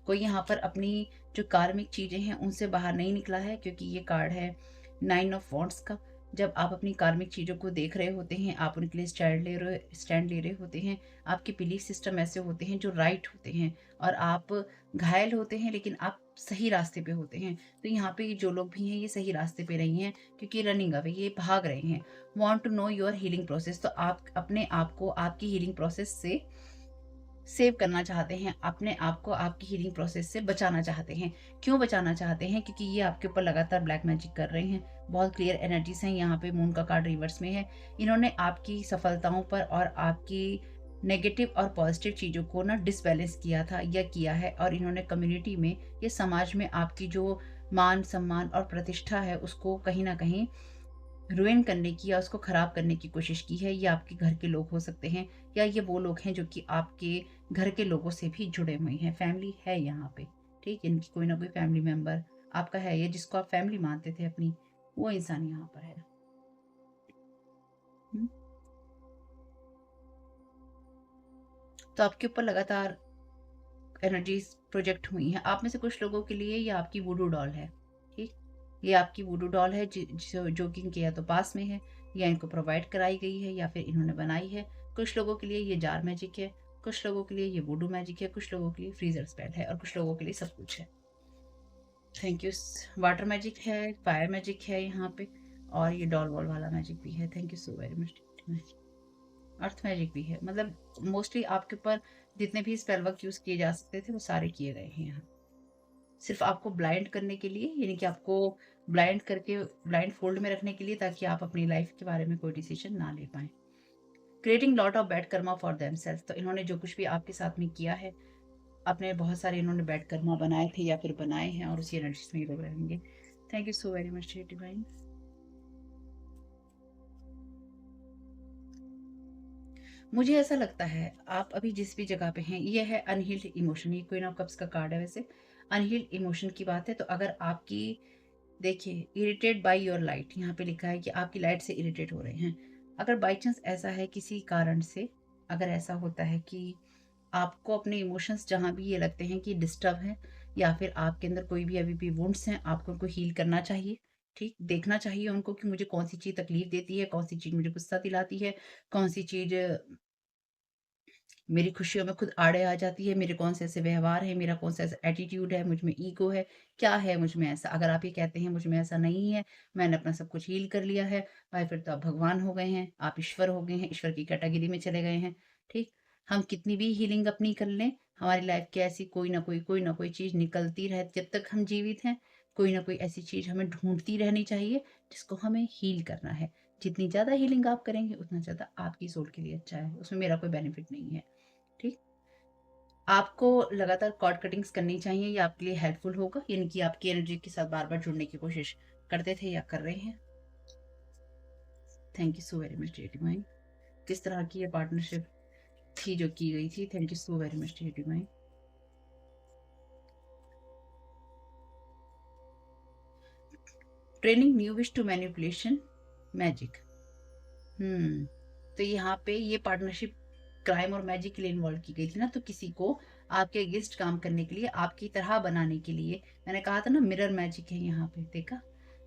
कोई यहाँ पर अपनी जो कार्मिक चीजें हैं उनसे बाहर नहीं निकला है, क्योंकि ये कार्ड है 9 ऑफ वॉन्ड्स का। जब आप अपनी कार्मिक चीजों को देख रहे होते हैं, आप उनके लिए स्टैंड ले रहे होते हैं, आपके बिलीफ सिस्टम ऐसे होते हैं जो राइट होते हैं, और आप घायल होते हैं लेकिन आप सही रास्ते पे होते हैं। तो यहाँ पे जो लोग भी हैं ये सही रास्ते पे नहीं हैं, क्योंकि रनिंग अवे, ये भाग रहे हैं। Want to know your healing process, तो आप अपने आप को आपकी हीलिंग प्रोसेस से सेव करना चाहते हैं, अपने आप को आपकी हीलिंग प्रोसेस से बचाना चाहते हैं। क्यों बचाना चाहते हैं? क्योंकि ये आपके ऊपर लगातार ब्लैक मैजिक कर रहे हैं। बहुत क्लियर एनर्जीज हैं यहाँ पे, मून का कार्ड रिवर्स में है। इन्होंने आपकी सफलताओं पर और आपकी नेगेटिव और पॉजिटिव चीज़ों को ना डिसबैलेंस किया था या किया है, और इन्होंने कम्युनिटी में, ये समाज में आपकी जो मान सम्मान और प्रतिष्ठा है उसको कहीं ना कहीं रुइन करने की या उसको खराब करने की कोशिश की है। ये आपके घर के लोग हो सकते हैं, या ये वो लोग हैं जो कि आपके घर के लोगों से भी जुड़े हुए हैं। फैमिली है यहाँ पे, ठीक, इनकी कोई ना कोई फैमिली मेंबर आपका है, ये जिसको आप फैमिली मानते थे अपनी, वो इंसान यहाँ पर है। हम्म? तो आपके ऊपर लगातार एनर्जीज प्रोजेक्ट हुई हैं। आप में से कुछ लोगों के लिए ये आपकी वुडू डॉल है। ठीक, ये आपकी वुडू डॉल है जो कि इनके या तो पास में है, या इनको प्रोवाइड कराई गई है, या फिर इन्होंने बनाई है। कुछ लोगों के लिए ये जार मैजिक है, कुछ लोगों के लिए ये वुडू मैजिक है, कुछ लोगों के लिए फ्रीजर स्पेल है, और कुछ लोगों के लिए सब कुछ है। Thank you. वाटर मैजिक है, फायर मैजिक है यहाँ पे, और ये डॉल वॉल वाला मैजिक भी है। Thank you so very much. Earth magic भी है, मतलब मोस्टली आपके ऊपर जितने भी स्पेल वर्क यूज किए जा सकते थे वो सारे किए गए हैं यहाँ। सिर्फ आपको ब्लाइंड करने के लिए, यानी कि आपको ब्लाइंड करके ब्लाइंड फोल्ड में रखने के लिए, ताकि आप अपनी लाइफ के बारे में कोई डिसीजन ना ले पाए। Creating lot of bad karma for themselves, तो इन्होंने जो कुछ भी आपके साथ में किया है, अपने बहुत सारे इन्होंने बैड कर्मा बनाए थे या फिर बनाए हैं, और उसी एनर्जी में ये लोग रहेंगे। Thank you so very much divine. मुझे ऐसा लगता है आप अभी जिस भी जगह पे हैं, ये है अनहील्ड इमोशन, ये क्वीन ऑफ कप्स का कार्ड है वैसे। अनहील्ड इमोशन की बात है, तो अगर आपकी, देखिए, इरिटेट बाय योर लाइट, यहाँ पे लिखा है कि आपकी लाइट से इरिटेट हो रहे हैं। अगर बाई चांस ऐसा है किसी कारण से, अगर ऐसा होता है कि आपको अपने इमोशंस जहाँ भी ये लगते हैं कि डिस्टर्ब हैं, या फिर आपके अंदर कोई भी अभी भी वुंड्स हैं, आपको उनको हील करना चाहिए। ठीक, देखना चाहिए उनको कि मुझे कौन सी चीज़ तकलीफ देती है, कौन सी चीज़ मुझे गुस्सा दिलाती है, कौन सी चीज़ मेरी खुशियों में खुद आड़े आ जाती है, मेरे कौन से ऐसे व्यवहार है, मेरा कौन सा ऐसा एटीट्यूड है, मुझ में ईगो है, क्या है मुझ में ऐसा। अगर आप ये कहते हैं मुझ में ऐसा नहीं है, मैंने अपना सब कुछ हील कर लिया है, भाई फिर तो आप भगवान हो गए हैं, आप ईश्वर हो गए हैं, ईश्वर की कैटेगरी में चले गए हैं। ठीक, हम कितनी भी हीलिंग अपनी कर लें, हमारी लाइफ की ऐसी कोई ना कोई चीज़ निकलती रहे, जब तक हम जीवित हैं कोई ना कोई ऐसी चीज़ हमें ढूंढती रहनी चाहिए जिसको हमें हील करना है। जितनी ज़्यादा हीलिंग आप करेंगे उतना ज़्यादा आपकी सोल के लिए अच्छा है, उसमें मेरा कोई बेनिफिट नहीं है। ठीक, आपको लगातार कॉर्ड कटिंग्स करनी चाहिए, ये आपके लिए हेल्पफुल होगा, यानी कि आपकी एनर्जी के साथ बार बार जुड़ने की कोशिश करते थे या कर रहे हैं। Thank you so very much dear divine. किस तरह की ये पार्टनरशिप थी जो की गई थी? Thank you so very much dear divine. Training new wish to manipulation magic. हम्म, तो यहाँ पे ये पार्टनरशिप क्राइम और मैजिक के लिए इन्वॉल्व की गई थी ना, तो किसी को आपके अगेंस्ट काम करने के लिए, आपकी तरह बनाने के लिए, मैंने कहा था ना मिरर मैजिक है यहाँ पे, देखा,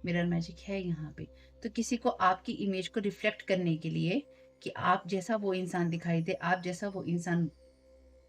मिरर मैजिक है यहाँ पे। तो किसी को आपकी इमेज को रिफ्लेक्ट करने के लिए, कि आप जैसा वो इंसान दिखाई दे, आप जैसा वो इंसान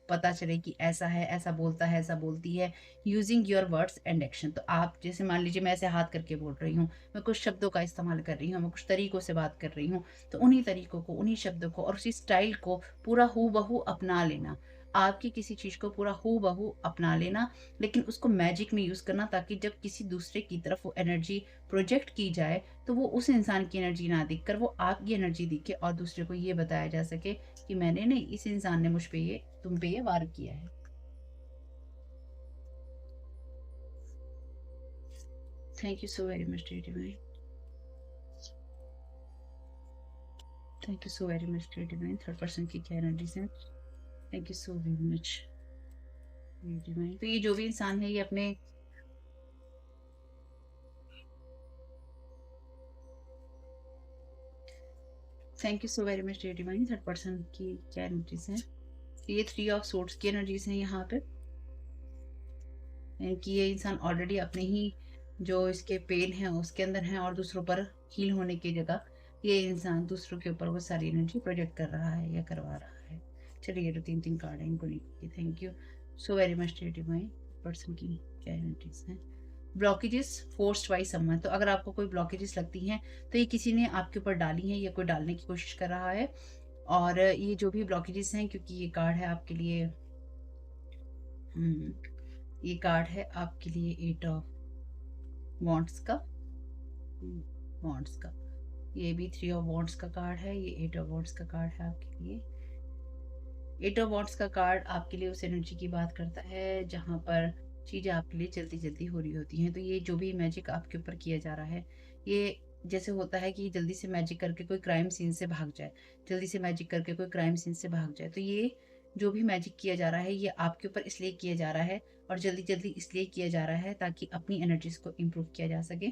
पता चले कि ऐसा है, ऐसा बोलता है, ऐसा बोलती है, using your words and action. तो आप जैसे मान लीजिए मैं ऐसे हाथ करके बोल रही हूँ, मैं कुछ शब्दों का इस्तेमाल कर रही हूँ, मैं कुछ तरीकों से बात कर रही हूँ, तो उन्हीं तरीकों को, उन्हीं शब्दों को और उसी स्टाइल को पूरा हू बहू अपना लेना। आपकी किसी चीज को पूरा हू बहू अपना लेना, लेकिन उसको मैजिक में यूज करना, ताकि जब किसी दूसरे की तरफ वो एनर्जी प्रोजेक्ट की जाए, तो वो उस इंसान की एनर्जी ना दिखकर वो आपकी एनर्जी दिखे, और दूसरे को ये बताया जा सके कि मैंने नहीं, इस इंसान ने मुझ पे ये, तुम पे ये वार किया है। Thank you so very much dear divine. Thank you so very much divine. Third person की क्या एनर्जीज हैं? Thank you so very much divine. तो ये जो भी इंसान है ये अपने thank you so very much divine. Third person की क्या एनर्जीज हैं? ये 3 ऑफ सोर्ड्स की एनर्जीज हैं यहाँ पे, यानी कि ये इंसान ऑलरेडी अपने ही जो इसके पेन है उसके अंदर है और दूसरों पर हील होने की जगह ये इंसान दूसरों के ऊपर वो सारी एनर्जी प्रोजेक्ट कर रहा है या करवा रहा है। चलिए ये तो 3 कार्ड है इनको नहीं। Thank you so very much divine. Person की क्या एनर्जीज हैं? Blockages forced by someone. तो अगर आपको कोई ब्लॉकेजेस लगती हैं तो ये किसी ने आपके ऊपर डाली हैं या कोई डालने की कोशिश कर रहा है। और ये जो भी ब्लॉकेजेस हैं, क्योंकि ये कार्ड है आपके लिए, ये कार्ड है आपके लिए 8 ऑफ वॉन्ट्स का, वॉन्ट्स का। ये भी 3 ऑफ वॉन्ट्स का कार्ड है, ये 8 ऑफ वॉन्ट्स का कार्ड है आपके लिए। 8 ऑफ वॉन्ट्स का कार्ड आपके लिए उस एनर्जी की बात करता है जहाँ पर चीज़ें आपके लिए जल्दी जल्दी हो रही होती हैं। तो ये जो भी मैजिक आपके ऊपर किया जा रहा है, ये जैसे होता है कि जल्दी से मैजिक करके कोई क्राइम सीन से भाग जाए, जल्दी से मैजिक करके कोई क्राइम सीन से भाग जाए। तो ये जो भी मैजिक किया जा रहा है ये आपके ऊपर इसलिए किया जा रहा है और जल्दी जल्दी इसलिए किया जा रहा है ताकि अपनी एनर्जीज को इम्प्रूव किया जा सके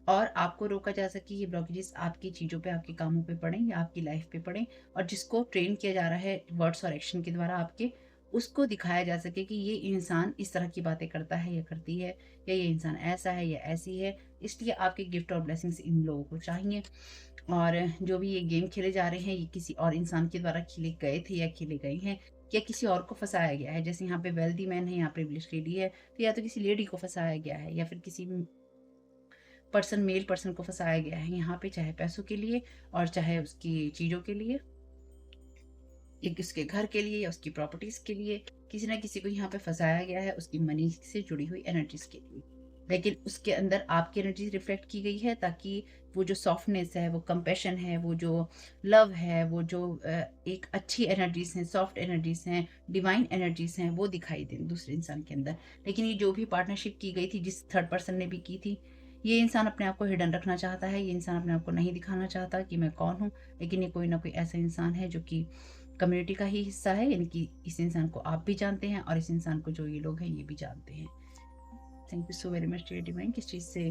और आपको रोका जा सके। ये ब्लॉकेजेस आपकी चीज़ों पे, आपके कामों पे पड़े या आपकी लाइफ पे पड़े, और जिसको ट्रेन किया जा रहा है वर्ड्स और एक्शन के द्वारा आपके, उसको दिखाया जा सके कि ये इंसान इस तरह की बातें करता है या करती है, या ये इंसान ऐसा है या ऐसी है। इसलिए आपके गिफ्ट और ब्लेसिंग्स इन लोगों को चाहिए। और जो भी ये गेम खेले जा रहे हैं ये किसी और इंसान के द्वारा खेले गए थे या खेले गए हैं, या किसी और को फंसाया गया है। जैसे यहाँ पे वेल्दी मैन है, यहाँ पे प्रिविलेज्ड लेडी है, तो या तो किसी लेडी को फंसाया गया है या फिर किसी पर्सन, मेल पर्सन को फंसाया गया है यहाँ पे, चाहे पैसों के लिए और चाहे उसकी चीज़ों के लिए, एक उसके घर के लिए या उसकी प्रॉपर्टीज के लिए। किसी ना किसी को यहाँ पे फंसाया गया है उसकी मनी से जुड़ी हुई एनर्जीज के लिए। लेकिन उसके अंदर आपकी एनर्जी रिफ्लेक्ट की गई है ताकि वो जो सॉफ्टनेस है, वो कंपैशन है, वो जो लव है, वो जो एक अच्छी एनर्जीज हैं, सॉफ्ट एनर्जीज हैं, डिवाइन एनर्जीज हैं, वो दिखाई दें दूसरे इंसान के अंदर। लेकिन ये जो भी पार्टनरशिप की गई थी, जिस थर्ड पर्सन ने भी की थी, ये इंसान अपने आप को हिडन रखना चाहता है, ये इंसान अपने आप को नहीं दिखाना चाहता कि मैं कौन हूँ। लेकिन ये कोई ना कोई ऐसा इंसान है जो कि कम्युनिटी का ही हिस्सा है, यानी कि इस इंसान को आप भी जानते हैं और इस इंसान को जो ये लोग हैं ये भी जानते हैं। Thank you so very much divine. किस चीज़ से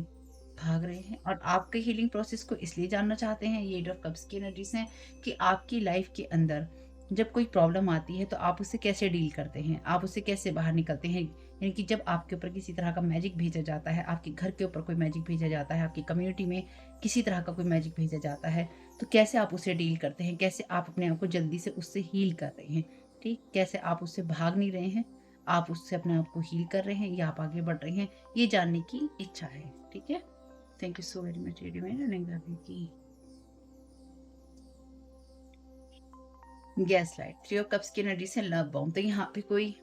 भाग रहे हैं और आपके हीलिंग प्रोसेस को इसलिए जानना चाहते हैं। ये 8 ऑफ कप्स की एनर्जीज हैं कि आपकी लाइफ के अंदर जब कोई प्रॉब्लम आती है तो आप उससे कैसे डील करते हैं, आप उससे कैसे बाहर निकलते हैं। यानी कि जब आपके ऊपर किसी तरह का मैजिक भेजा जाता है, आपके घर के ऊपर कोई मैजिक भेजा जाता है, आपकी कम्युनिटी में किसी तरह का कोई मैजिक भेजा जाता है, तो कैसे आप उसे डील करते हैं, कैसे आप अपने आप को जल्दी से उससे हील कर रहे हैं। ठीक, कैसे आप उससे भाग नहीं रहे हैं, आप उससे अपने आप को हील कर रहे हैं या आप आगे बढ़ रहे हैं, ये जानने की इच्छा है। ठीक है, thank you so very much की गैस लाइट। 3 ऑफ कप्स की एनर्जी से लव बॉम्ब। तो यहाँ पे कोई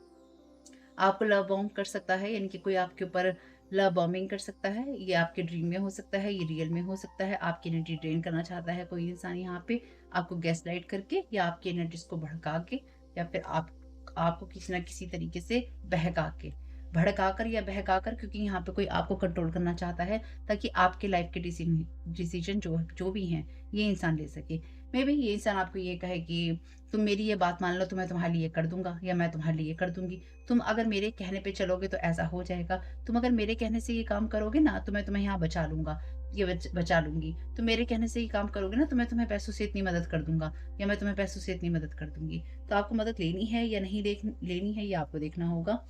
आपको लव बॉम्ब कर सकता है, यानी कि कोई आपके ऊपर लव बॉम्बिंग कर सकता है। ये आपके ड्रीम में हो सकता है, ये रियल में हो सकता है। आपकी एनर्जी ड्रेन करना चाहता है कोई इंसान यहाँ पे आपको गैस लाइट करके, या आपकी एनर्जीज को भड़का के, या फिर आपको किसी ना किसी तरीके से बहका के, भड़काकर या बहकाकर, क्योंकि यहाँ पे कोई आपको कंट्रोल करना चाहता है ताकि आपके लाइफ के डिसीजन जो भी हैं ये इंसान ले सके। मे बी ये इंसान आपको ये कहे कि तुम मेरी ये बात मान लो तो मैं तुम्हारे लिए कर दूंगा, या मैं तुम्हारे लिए कर दूंगी। तुम अगर मेरे कहने पे चलोगे तो ऐसा हो जाएगा, तुम अगर मेरे कहने से ये काम करोगे ना तो मैं तुम्हें यहाँ बचा लूंगा, ये बचा लूंगी। तुम मेरे कहने से ये काम करोगे ना तो मैं तुम्हें पैसों से इतनी मदद कर दूंगा, या मैं तुम्हें पैसों से इतनी मदद कर दूंगी। तो आपको मदद लेनी है या नहीं लेनी है ये आपको देखना होगा।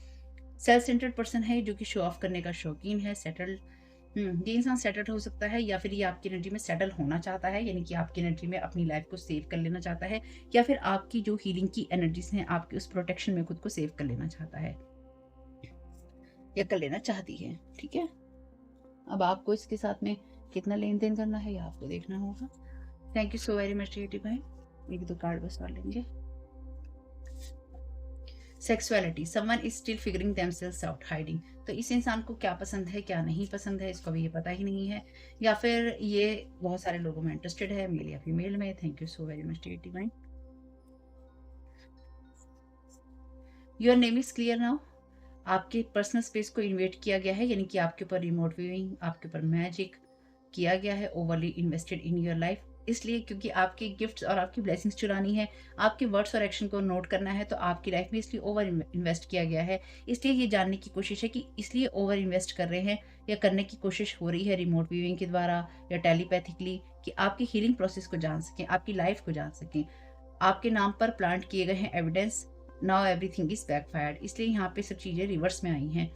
सेल्फ सेंटर्ड पर्सन है जो कि शो ऑफ करने का शौकीन है। सेटल्ड, ये इंसान सेटल्ड हो सकता है, या फिर ये आपकी एनर्जी में सेटल होना चाहता है, यानी कि आपकी एनर्जी में अपनी लाइफ को सेव कर लेना चाहता है, या फिर आपकी जो हीलिंग की एनर्जीज हैं आपकी उस प्रोटेक्शन में खुद को सेव कर लेना चाहता है या कर लेना चाहती है। ठीक है, अब आपको इसके साथ में कितना लेन देन करना है ये आपको देखना होगा। Thank you so very much भाई। एक दो कार्ड बस डाल लेंगे। Sexuality, someone is still figuring themselves out, hiding. तो इस इंसान को क्या पसंद है क्या नहीं पसंद है इसको भी ये पता ही नहीं है, या फिर ये बहुत सारे लोगों में इंटरेस्टेड है, मेल या फीमेल में। Thank you so very much divine. Your name is clear now. आपके पर्सनल स्पेस को इन्वेट किया गया है, यानी कि आपके ऊपर रिमोट व्यूइंग, आपके ऊपर मैजिक किया गया है, overly invested in your life. इसलिए क्योंकि आपके गिफ्ट्स और आपकी ब्लेसिंग्स चुरानी है, आपके वर्ड्स और एक्शन को नोट करना है, तो आपकी लाइफ में इसलिए ओवर इन्वेस्ट किया गया है। इसलिए ये जानने की कोशिश है कि इसलिए ओवर इन्वेस्ट कर रहे हैं या करने की कोशिश हो रही है रिमोट व्यूइंग के द्वारा या टेलीपैथिकली, कि आपकी हीलिंग प्रोसेस को जान सकें, आपकी लाइफ को जान सकें। आपके नाम पर प्लांट किए गए हैं evidence, now everything is backfired, इसलिए यहाँ पे सब चीज़ें रिवर्स में आई हैं।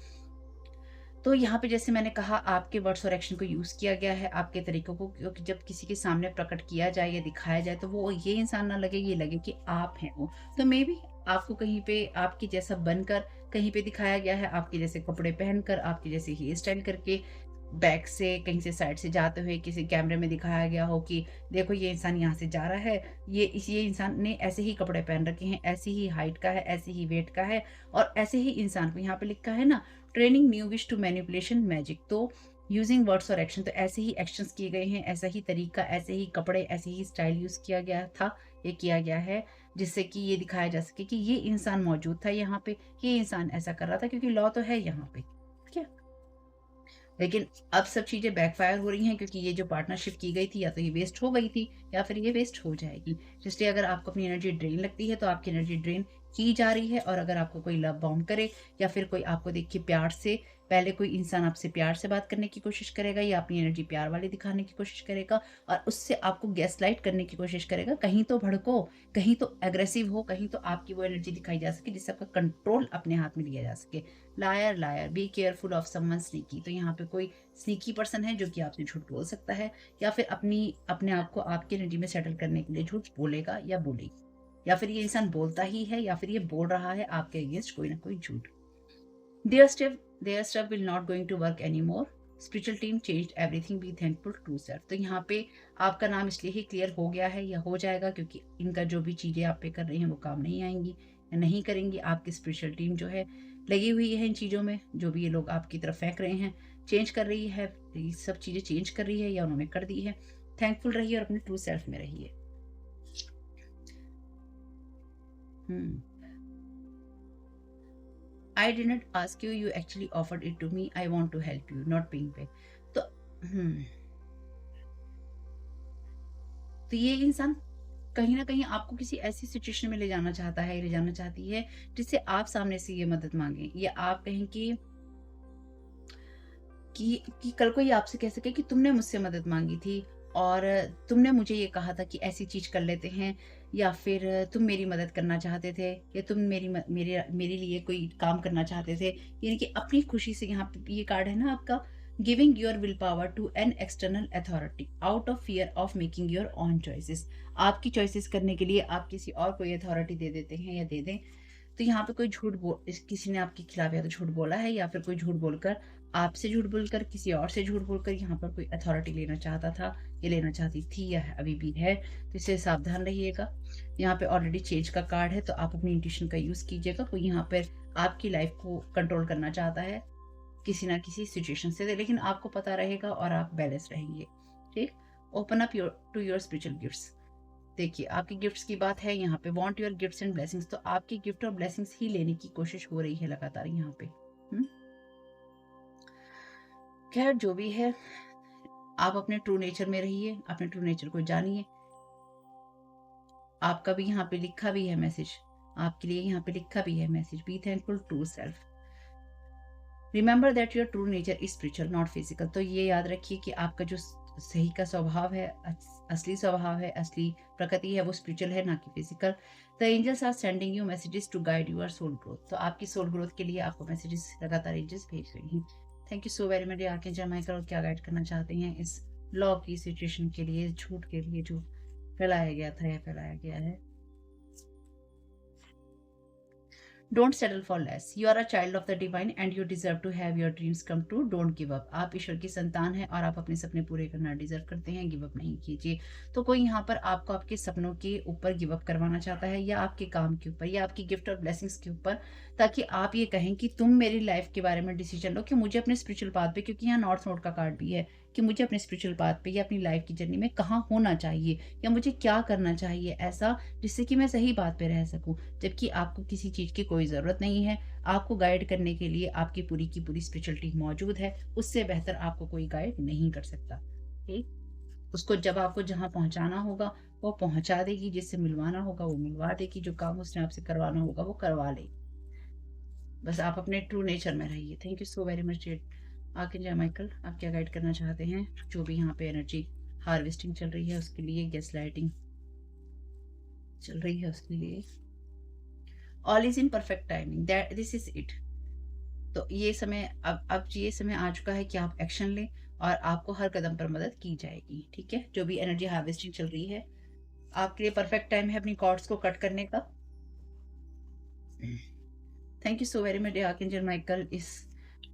तो यहाँ पे जैसे मैंने कहा, आपके वर्ड्स और एक्शन को यूज़ किया गया है, आपके तरीकों को, क्योंकि जब किसी के सामने प्रकट किया जाए या दिखाया जाए तो वो ये इंसान ना लगे, ये लगे कि आप हैं वो। तो मे बी आपको कहीं पे आपके जैसा बनकर कहीं पे दिखाया गया है, आपके जैसे कपड़े पहनकर, आपके जैसे हेयर स्टाइल करके, बैक से कहीं से साइड से जाते हुए किसी कैमरे में दिखाया गया हो कि देखो ये इंसान यहाँ से जा रहा है, ये इंसान ने ऐसे ही कपड़े पहन रखे हैं, ऐसी ही हाइट का है, ऐसी ही वेट का है और ऐसे ही इंसान को, यहाँ पे लिखा है ना, training new wish to manipulation magic, तो यूजिंग वर्ड्स और एक्शन, तो ऐसे ही एक्शंस किए गए हैं, ऐसा ही तरीका, ऐसे ही कपड़े, ऐसे ही स्टाइल यूज किया गया था, ये किया गया है, जिससे कि ये दिखाया जा सके कि ये इंसान मौजूद था यहाँ पे, ये इंसान ऐसा कर रहा था, क्योंकि लॉ तो है यहाँ पे, ठीक है। लेकिन अब सब चीज़ें बैकफायर हो रही हैं, क्योंकि ये जो पार्टनरशिप की गई थी, या तो ये वेस्ट हो गई थी या फिर ये वेस्ट हो जाएगी। इसलिए अगर आपको अपनी एनर्जी ड्रेन लगती है तो आपकी एनर्जी ड्रेन की जा रही है, और अगर आपको कोई लव बाउंड करे या फिर कोई आपको देख के प्यार से, पहले कोई इंसान आपसे प्यार से बात करने की कोशिश करेगा या अपनी एनर्जी प्यार वाली दिखाने की कोशिश करेगा और उससे आपको गैसलाइट करने की कोशिश करेगा, कहीं तो भड़को, कहीं तो एग्रेसिव हो, कहीं तो आपकी वो एनर्जी दिखाई जा सके जिससे आपका कंट्रोल अपने हाथ में लिया जा सके। Liar liar, be careful of someone sneaky, तो यहाँ पे कोई स्नीकी पर्सन है जो कि आपसे झूठ बोल सकता है, या फिर अपने आप को आपकी एनर्जी में सेटल करने के लिए झूठ बोलेगा या बोलेगी, या फिर ये इंसान बोलता ही है या फिर ये बोल रहा है आपके अगेंस्ट कोई ना कोई झूठ। Their step will not going to work any more, spiritual team changed everything, be thankful to self, तो यहाँ पे आपका नाम इसलिए ही क्लियर हो गया है या हो जाएगा क्योंकि इनका जो भी चीज़ें आप पे कर रही हैं वो काम नहीं आएंगी या नहीं करेंगी। आपकी स्पिरिचुअल टीम जो है लगी हुई है इन चीज़ों में, जो भी ये लोग आपकी तरफ फेंक रहे हैं, चेंज कर रही है, ये सब चीज़ें चेंज कर रही है या उन्होंने कर दी है। थैंकफुल रहिए और अपने ट्रू सेल्फ में रहिए। I didn't ask you, you actually offered it to me. I want to help you, not being paid. तो तो ये इंसान कहीं न कहीं आपको किसी ऐसी सिचुएशन में ले जाना चाहता है, ले जाना चाहती है, जिससे आप सामने से ये मदद माँगे, या आप कहें कि कल को ये आपसे कह सके कि तुमने मुझसे मदद माँगी थी और तुमने मुझे ये कहा था कि ऐसी चीज़ कर लेते हैं, या फिर तुम मेरी मदद करना चाहते थे, या तुम मेरे लिए कोई काम करना चाहते थे। यानी कि अपनी खुशी से, यहाँ पे ये कार्ड है ना आपका, giving your will power to an external authority out of fear of making your own choices. आपकी चॉइसेस करने के लिए आप किसी और कोई अथॉरिटी दे देते हैं या दे दें। तो यहाँ पे कोई किसी ने आपके खिलाफ या तो झूठ बोला है, या फिर कोई झूठ बोलकर, आपसे झूठ बोलकर, किसी और से झूठ बोलकर यहाँ पर कोई अथॉरिटी लेना चाहता था, ये लेना चाहती थी, या अभी भी है, तो इससे सावधान रहिएगा। यहाँ पे ऑलरेडी चेंज का कार्ड है, तो आप अपनी इंट्यूशन का यूज़ कीजिएगा। कोई यहाँ पर आपकी लाइफ को कंट्रोल करना चाहता है किसी ना किसी सिचुएशन से, लेकिन आपको पता रहेगा और आप बैलेंस रहेंगे, ठीक। Open up to your spiritual gifts. देखिए, आपकी गिफ्ट्स की बात है यहाँ पे, want your gifts and blessings, तो आपकी गिफ्ट और ब्लेसिंग्स ही लेने की कोशिश हो रही है लगातार यहाँ पे। खैर, जो भी है, आप अपने ट्रू नेचर में रहिए, अपने ट्रू नेचर को जानिए। आपका भी यहाँ पे लिखा भी है मैसेज, आपके लिए यहाँ पे लिखा भी है message, be thankful to self, remember that your true nature is spiritual not physical. तो ये याद रखिए कि आपका जो सही का स्वभाव है, असली स्वभाव है, असली प्रकृति है, वो स्पिरिचुअल है, ना कि physical. The angels are sending you messages to guide your soul growth, तो आपकी सोल ग्रोथ के लिए आपको मैसेजेस लगातार एंजल्स भेज रही हैं। Thank you so very much. आके जमाई करो, क्या गाइड करना चाहते हैं इस लॉ की सिचुएशन के लिए, झूठ के लिए जो फैलाया गया था या फैलाया गया है। Don't settle for less, you are a child of the divine and you deserve to have your dreams come true, don't give up. आप ईश्वर की संतान हैं और आप अपने सपने पूरे करना डिजर्व करते हैं, गिव अप नहीं कीजिए। तो कोई यहाँ पर आपको आपके सपनों के ऊपर गिव अप करवाना चाहता है, या आपके काम के ऊपर, या आपकी गिफ्ट और ब्लेसिंग्स के ऊपर, ताकि आप ये कहें कि तुम मेरी लाइफ के बारे में डिसीजन लो कि मुझे अपने स्पिरिचुअल पाथ पे, क्योंकि यहाँ नॉर्थ नोड का कार्ड भी है, कि मुझे अपने स्पिरिचुअल पाथ पे या अपनी लाइफ की जर्नी में कहाँ होना चाहिए, या मुझे क्या करना चाहिए ऐसा जिससे कि मैं सही बात पे रह सकूं। जबकि आपको किसी चीज़ की कोई ज़रूरत नहीं है, आपको गाइड करने के लिए आपकी पूरी की पूरी स्पिरिचुअल टीम मौजूद है, उससे बेहतर आपको कोई गाइड नहीं कर सकता, ठीक। उसको जब आपको जहाँ पहुँचाना होगा वो पहुँचा देगी, जिससे मिलवाना होगा वो मिलवा देगी, जो काम उसने आपसे करवाना होगा वो करवा लेगी। बस आप अपने ट्रू नेचर में रहिए। Thank you so very much dear archangel Michael. आप क्या गाइड करना चाहते हैं? जो भी यहाँ पे एनर्जी हार्वेस्टिंग चल रही है उसके लिए, गैस लाइटिंग चल रही है उसके लिए, all is in perfect timing, that this is it. तो ये समय अब ये समय आ चुका है कि आप एक्शन लें और आपको हर कदम पर मदद की जाएगी। ठीक है, जो भी एनर्जी हार्वेस्टिंग चल रही है आपके लिए परफेक्ट टाइम है अपनी कॉर्ड्स को कट करने का। Thank you so very much archangel Michael इस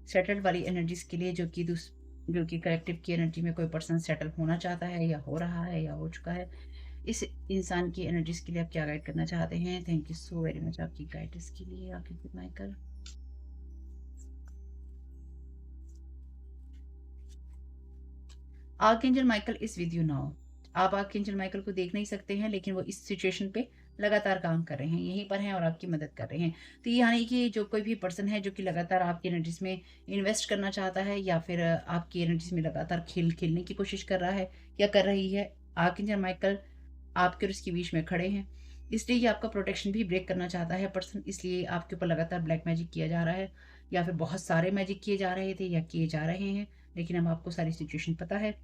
सेटल्ड वाली एनर्जीज के लिए, जो कि कलेक्टिव की एनर्जी में कोई पर्सन सेटल होना चाहता है या हो रहा है या हो चुका है। इस इंसान की एनर्जीज के लिए आप क्या गाइड करना चाहते हैं? Thank you so very much आपकी गाइडेंस के लिए archangel Michael. Archangel Michael is with you now. आप आर्कएंजल माइकल को देख नहीं सकते हैं, लेकिन वो इस सिचुएशन पे लगातार काम कर रहे हैं, यहीं पर हैं और आपकी मदद कर रहे हैं। तो ये यानी कि जो कोई भी पर्सन है जो कि लगातार आपकी एनर्जीज में इन्वेस्ट करना चाहता है या फिर आपकी एनर्जीज में लगातार खेलने की कोशिश कर रहा है या कर रही है, आर्कएंजल माइकल आपके और उसके बीच में खड़े हैं। इसलिए ये आपका प्रोटेक्शन भी ब्रेक करना चाहता है पर्सन, इसलिए आपके ऊपर लगातार ब्लैक मैजिक किया जा रहा है या फिर बहुत सारे मैजिक किए जा रहे थे या किए जा रहे हैं, लेकिन अब आपको सारी सिचुएशन पता है।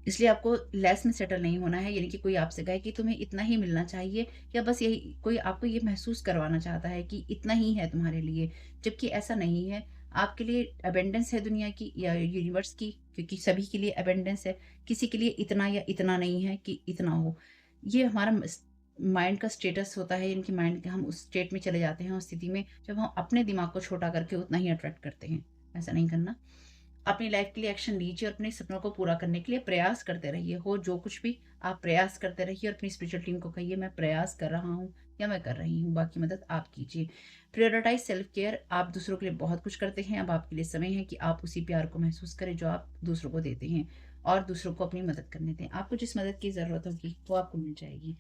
इसलिए आपको लेस में सेटल नहीं होना है, यानी कि कोई आपसे कहे कि तुम्हें इतना ही मिलना चाहिए या बस यही, कोई आपको ये महसूस करवाना चाहता है कि इतना ही है तुम्हारे लिए, जबकि ऐसा नहीं है। आपके लिए अबेंडेंस है दुनिया की या यूनिवर्स की, क्योंकि सभी के लिए अबेंडेंस है। किसी के लिए इतना या इतना नहीं है कि इतना हो। ये हमारा माइंड का स्टेटस होता है, यानी कि माइंड के हम उस स्टेट में चले जाते हैं, उस स्थिति में जब हम अपने दिमाग को छोटा करके उतना ही अट्रैक्ट करते हैं। ऐसा नहीं करना। अपनी लाइफ के लिए एक्शन लीजिए और अपने सपनों को पूरा करने के लिए प्रयास करते रहिए। हो जो कुछ भी आप प्रयास करते रहिए और अपनी स्पिरिचुअल टीम को कहिए मैं प्रयास कर रहा हूँ या मैं कर रही हूँ, बाकी मदद आप कीजिए। Prioritise self care. आप दूसरों के लिए बहुत कुछ करते हैं, अब आपके लिए समय है कि आप उसी प्यार को महसूस करें जो आप दूसरों को देते हैं और दूसरों को अपनी मदद करने दें। आपको जिस मदद की ज़रूरत होगी वो आपको मिल जाएगी।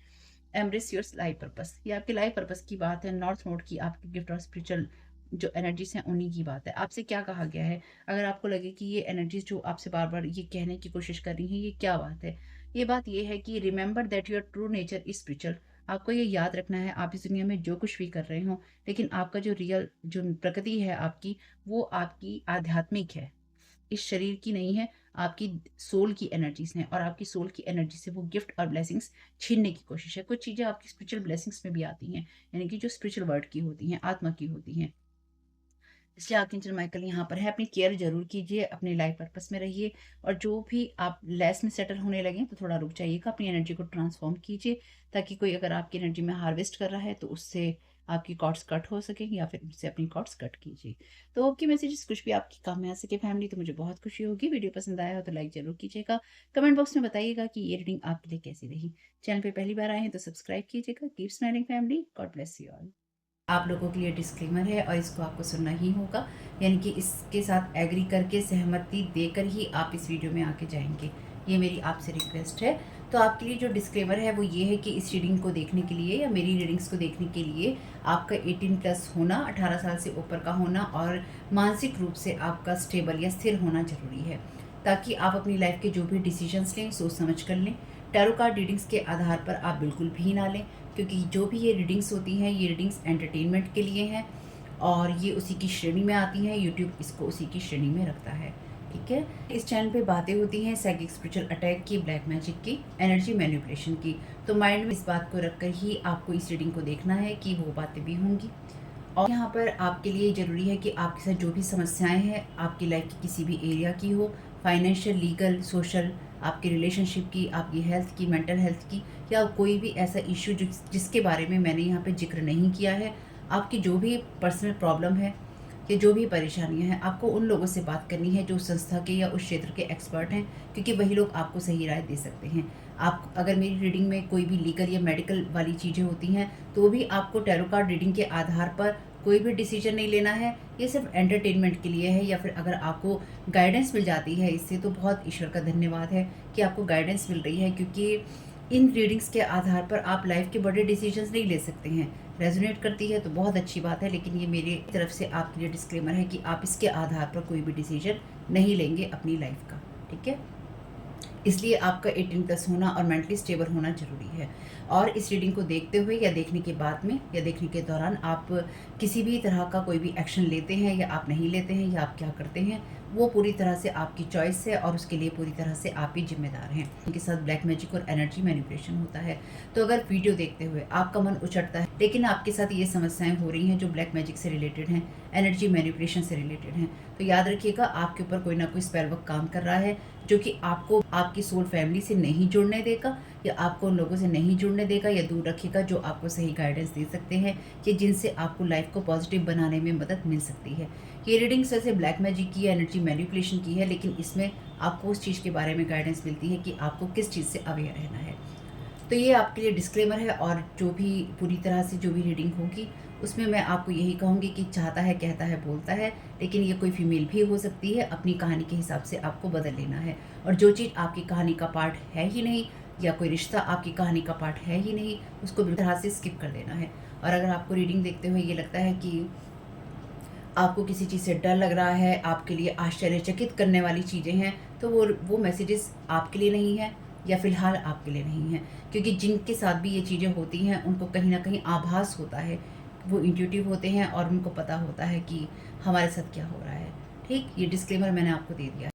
एम्ब्रेस योर लाइफ पर्पस, ये आपके लाइफ पर्पस की बात है। नॉर्थ नोड की आपकी गिफ्ट और स्पिरिचुअल जो एनर्जीज हैं उन्हीं की बात है। आपसे क्या कहा गया है? अगर आपको लगे कि ये एनर्जीज जो आपसे बार बार ये कहने की कोशिश कर रही हैं, ये क्या बात है? ये बात ये है कि remember that your true nature is spiritual. आपको ये याद रखना है, आप इस दुनिया में जो कुछ भी कर रहे हो, लेकिन आपका जो रियल जो प्रकृति है आपकी, वो आपकी आध्यात्मिक है, इस शरीर की नहीं है। आपकी सोल की एनर्जीज हैं और आपकी सोल की एनर्जी से वो गिफ्ट और ब्लेसिंग्स छीनने की कोशिश है। कुछ चीज़ें आपकी स्पिरिचुअल ब्लेसिंग्स में भी आती हैं, यानी कि जो स्पिरिचुअल वर्ड की होती हैं, आत्मा की होती हैं। इसलिए आर्कएंजल माइकल यहाँ पर है। अपनी केयर जरूर कीजिए, अपनी लाइफ पर्पस में रहिए और जो भी आप लेस में सेटल होने लगे तो थोड़ा रुक जाइएगा, अपनी एनर्जी को ट्रांसफॉर्म कीजिए, ताकि कोई अगर आपकी एनर्जी में हार्वेस्ट कर रहा है तो उससे आपकी कॉर्ड्स कट हो सके या फिर उससे अपनी कॉर्ड्स कट कीजिए। तो आपके मैसेजेस कुछ भी आपके काम में आ सके फैमिली, तो मुझे बहुत खुशी होगी। वीडियो पसंद आया हो तो लाइक जरूर कीजिएगा, कमेंट बॉक्स में बताइएगा कि ये रीडिंग आपके लिए कैसी रही। चैनल पे पहली बार आए हैं तो सब्सक्राइब कीजिएगा। Keep smiling family, God bless you all. आप लोगों के लिए डिस्क्लेमर है और इसको आपको सुनना ही होगा, यानी कि इसके साथ एग्री करके सहमति देकर ही आप इस वीडियो में आके जाएंगे, ये मेरी आपसे रिक्वेस्ट है। तो आपके लिए जो डिस्क्लेमर है वो ये है कि इस रीडिंग को देखने के लिए या मेरी रीडिंग्स को देखने के लिए आपका 18+ होना, 18 साल से ऊपर का होना और मानसिक रूप से आपका स्टेबल या स्थिर होना जरूरी है, ताकि आप अपनी लाइफ के जो भी डिसीजंस लें सोच समझ कर लें। टैरो कार्ड रीडिंग्स के आधार पर आप बिल्कुल भी ना लें, क्योंकि जो भी ये रीडिंग्स होती हैं ये रीडिंग्स एंटरटेनमेंट के लिए हैं और ये उसी की श्रेणी में आती हैं। यूट्यूब इसको उसी की श्रेणी में रखता है। ठीक है, इस चैनल पे बातें होती हैं साइकिक स्पिरिचुअल अटैक की, ब्लैक मैजिक की, एनर्जी मैनिपुलेशन की। तो माइंड में इस बात को रखकर ही आपको इस रीडिंग को देखना है कि वो बातें भी होंगी। और यहाँ पर आपके लिए ज़रूरी है कि आपके साथ जो भी समस्याएं हैं आपकी लाइफ की किसी भी एरिया की हो, फाइनेंशियल, लीगल, सोशल, आपकी रिलेशनशिप की, आपकी हेल्थ की, मेंटल हेल्थ की, या कोई भी ऐसा इश्यू जिसके बारे में मैंने यहाँ पे जिक्र नहीं किया है, आपकी जो भी पर्सनल प्रॉब्लम है या जो भी परेशानियां हैं, आपको उन लोगों से बात करनी है जो उस संस्था के या उस क्षेत्र के एक्सपर्ट हैं, क्योंकि वही लोग आपको सही राय दे सकते हैं। आप अगर मेरी रीडिंग में कोई भी लीगल या मेडिकल वाली चीज़ें होती हैं तो भी आपको टैरो कार्ड रीडिंग के आधार पर कोई भी डिसीजन नहीं लेना है। ये सिर्फ एंटरटेनमेंट के लिए है, या फिर अगर आपको गाइडेंस मिल जाती है इससे तो बहुत ईश्वर का धन्यवाद है कि आपको गाइडेंस मिल रही है, क्योंकि इन रीडिंग्स के आधार पर आप लाइफ के बड़े डिसीजंस नहीं ले सकते हैं। रेजोनेट करती है तो बहुत अच्छी बात है, लेकिन ये मेरी तरफ से आपके लिए डिस्क्लेमर है कि आप इसके आधार पर कोई भी डिसीजन नहीं लेंगे अपनी लाइफ का। ठीक है, इसलिए आपका 18+ होना और मेंटली स्टेबल होना ज़रूरी है। और इस रीडिंग को देखते हुए या देखने के बाद में या देखने के दौरान आप किसी भी तरह का कोई भी एक्शन लेते हैं या आप नहीं लेते हैं या आप क्या करते हैं, वो पूरी तरह से आपकी चॉइस है और उसके लिए पूरी तरह से आप ही ज़िम्मेदार हैं। उनके साथ ब्लैक मैजिक और एनर्जी मैनिपुलेशन होता है। तो अगर वीडियो देखते हुए आपका मन उचटता है, लेकिन आपके साथ ये समस्याएँ हो रही हैं जो ब्लैक मैजिक से रिलेटेड हैं, एनर्जी मैनिपुलेशन से रिलेटेड हैं, तो याद रखिएगा आपके ऊपर कोई ना कोई स्पेल वर्क काम कर रहा है, जो कि आपको आपकी सोल फैमिली से नहीं जुड़ने देगा या आपको उन लोगों से नहीं जुड़ने देगा या दूर रखेगा जो आपको सही गाइडेंस दे सकते हैं कि जिनसे आपको लाइफ को पॉजिटिव बनाने में मदद मिल सकती है। ये रीडिंग वैसे ब्लैक मैजिक की है, एनर्जी मैनिपुलेशन की है, लेकिन इसमें आपको उस चीज़ के बारे में गाइडेंस मिलती है कि आपको किस चीज़ से अवेयर रहना है। तो ये आपके लिए डिस्क्लेमर है और जो भी पूरी तरह से जो भी रीडिंग होगी उसमें मैं आपको यही कहूँगी कि चाहता है, कहता है, बोलता है, लेकिन ये कोई फीमेल भी हो सकती है, अपनी कहानी के हिसाब से आपको बदल लेना है। और जो चीज़ आपकी कहानी का पार्ट है ही नहीं या कोई रिश्ता आपकी कहानी का पार्ट है ही नहीं, उसको बिल्कुल तरह से स्किप कर देना है। और अगर आपको रीडिंग देखते हुए ये लगता है कि आपको किसी चीज़ से डर लग रहा है, आपके लिए आश्चर्यचकित करने वाली चीज़ें हैं, तो वो मैसेजेस आपके लिए नहीं है या फ़िलहाल आपके लिए नहीं है। क्योंकि जिनके साथ भी ये चीज़ें होती हैं, उनको कहीं न कहीं आभास होता है। वो इंट्यूटिव होते हैं और उनको पता होता है कि हमारे साथ क्या हो रहा है। ठीक? ये डिस्क्लेमर मैंने आपको दे दिया।